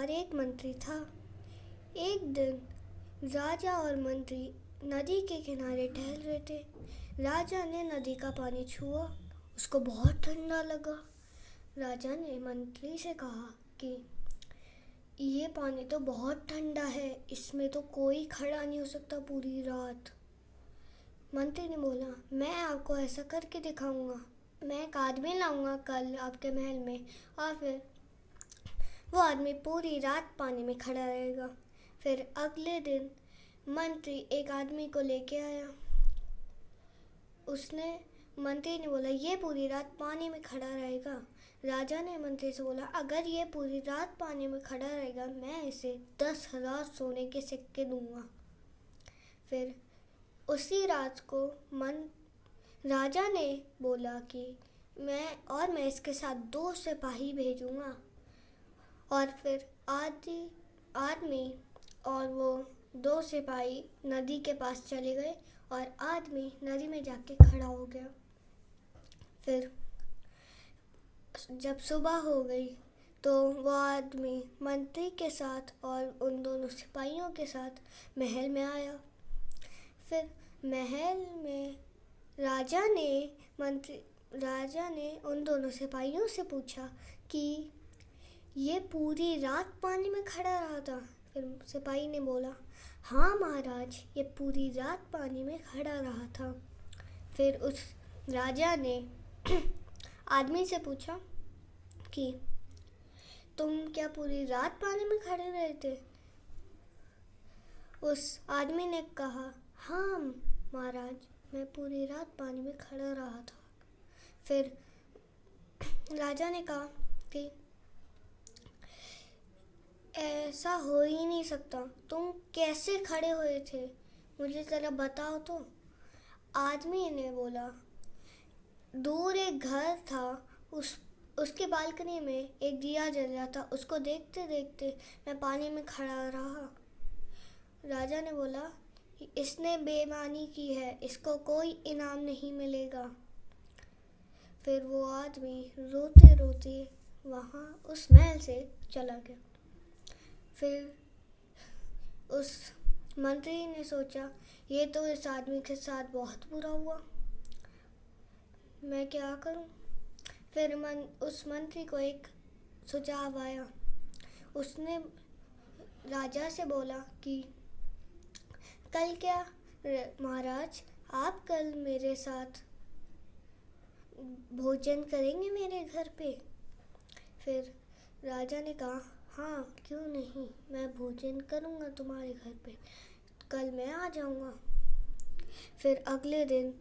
और एक मंत्री था। एक दिन राजा और मंत्री नदी के किनारे टहल रहे थे। राजा ने नदी का पानी छुआ, उसको बहुत ठंडा लगा। राजा ने मंत्री से कहा कि ये पानी तो बहुत ठंडा है, इसमें तो कोई खड़ा नहीं हो सकता पूरी रात। मंत्री ने बोला, मैं आपको ऐसा करके दिखाऊंगा। मैं एक आदमी लाऊंगा कल आपके महल में, और फिर वो आदमी पूरी रात पानी में खड़ा रहेगा। फिर अगले दिन मंत्री एक आदमी को लेके आया। मंत्री ने बोला, ये पूरी रात पानी में खड़ा रहेगा। राजा ने मंत्री से बोला, अगर ये पूरी रात पानी में खड़ा रहेगा, मैं इसे 10,000 सोने के सिक्के दूंगा। फिर उसी रात को राजा ने बोला कि मैं इसके साथ 2 सिपाही भेजूंगा। और फिर आदमी और वो 2 सिपाही नदी के पास चले गए और आदमी नदी में जाके खड़ा हो गया। फिर जब सुबह हो गई तो वो आदमी मंत्री के साथ और उन दोनों सिपाहियों के साथ महल में आया। फिर महल में राजा ने उन दोनों सिपाहियों से पूछा कि ये पूरी रात पानी में खड़ा रहा था। फिर सिपाही ने बोला, हाँ महाराज, ये पूरी रात पानी में खड़ा रहा था। फिर उस राजा ने आदमी से पूछा कि तुम क्या पूरी रात पानी में खड़े रहे थे? उस आदमी ने कहा, हाँ महाराज, मैं पूरी रात पानी में खड़ा रहा था। फिर राजा ने कहा कि ऐसा हो ही नहीं सकता, तुम कैसे खड़े हुए थे, मुझे जरा बताओ तो। आदमी ने बोला, दूर एक घर था, उसके बालकनी में एक दिया जल रहा था, उसको देखते देखते मैं पानी में खड़ा रहा। राजा ने बोला, इसने बेईमानी की है, इसको कोई इनाम नहीं मिलेगा। फिर वो आदमी रोते रोते वहाँ उस महल से चला गया। फिर उस मंत्री ने सोचा, ये तो इस आदमी के साथ बहुत बुरा हुआ, मैं क्या करूं? फिर उस मंत्री को एक सुझाव आया। उसने राजा से बोला कि कल क्या महाराज, आप कल मेरे साथ भोजन करेंगे मेरे घर पे? फिर राजा ने कहा, हाँ क्यों नहीं, मैं भोजन करूँगा तुम्हारे घर पे, कल मैं आ जाऊँगा। फिर अगले दिन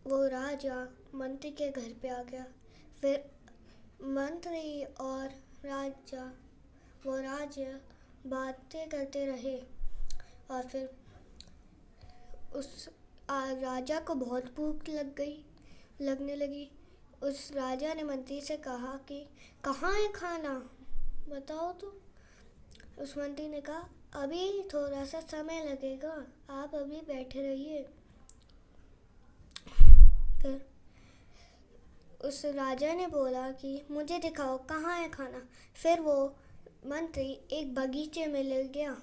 वो राजा मंत्री के घर पे आ गया। फिर मंत्री और राजा बातें करते रहे। और फिर उस राजा को बहुत भूख लगने लगी। उस राजा ने मंत्री से कहा कि कहाँ है खाना, बताओ तो। उस मंत्री ने कहा, अभी थोड़ा सा समय लगेगा, आप अभी बैठे रहिए। फिर उस राजा ने बोला कि मुझे दिखाओ कहाँ है खाना। फिर वो मंत्री एक बगीचे में ले गया।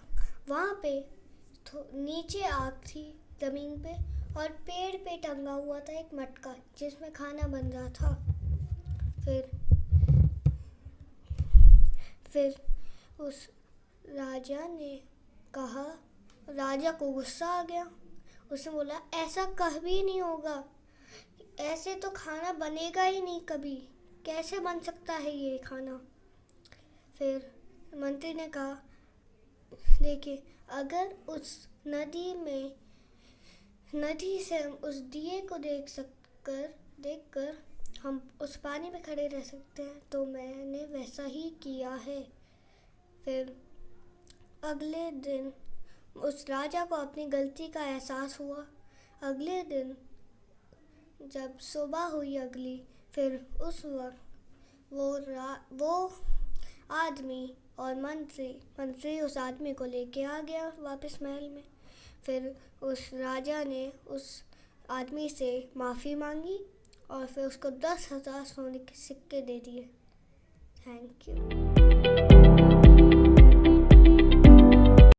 वहाँ पे नीचे आग थी जमीन पे, और पेड़ पे टंगा हुआ था एक मटका जिसमें खाना बन रहा था। फिर उस राजा ने कहा, राजा को गुस्सा आ गया। उसने बोला, ऐसा कभी नहीं होगा, ऐसे तो खाना बनेगा ही नहीं कभी, कैसे बन सकता है ये खाना? फिर मंत्री ने कहा, देखिए, अगर उस नदी से हम उस दिए को देखकर हम उस पानी में खड़े रह सकते हैं, तो मैंने वैसा ही किया है। फिर अगले दिन उस राजा को अपनी गलती का एहसास हुआ। अगले दिन जब सुबह हुई फिर उस वक्त वो आदमी और मंत्री उस आदमी को लेके आ गया वापस महल में। फिर उस राजा ने उस आदमी से माफ़ी मांगी और फिर उसको 10,000 सोने के सिक्के दे दिए। Thank you.